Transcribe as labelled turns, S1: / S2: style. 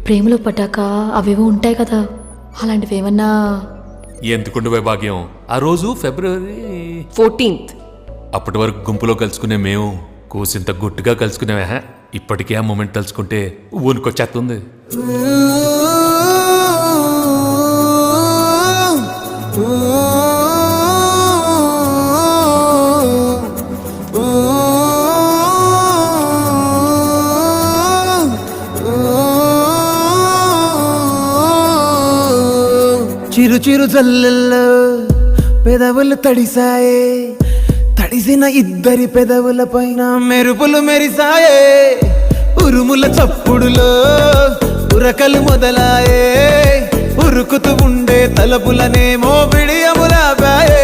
S1: ప్రేమలో పడ్డాక అవేవో ఉంటాయి కదా, అలాంటివి ఏమన్నా?
S2: ఎందుకుండు వైభాగ్యం, ఆ రోజు ఫిబ్రవరి
S3: 14th.
S2: అప్పటి వరకు గుంపులో కలుసుకునే మేము కూసింత గుట్టుగా కలుసుకునేవా. ఇప్పటికే ఆ మూమెంట్ తలుచుకుంటే ఊనుకొచ్చేస్తుంది.
S4: చిరు చిరు జల్లెల్లో పెదవులు తడిసాయే, తడిసిన ఇద్దరి పెదవుల పైన మెరుపులు మెరిసాయే. ఉరుముల చప్పుడులో ఉరకలు మొదలాయే, ఉరుకుతూ ఉండే తలపులనేమో బిడియములాపాయే.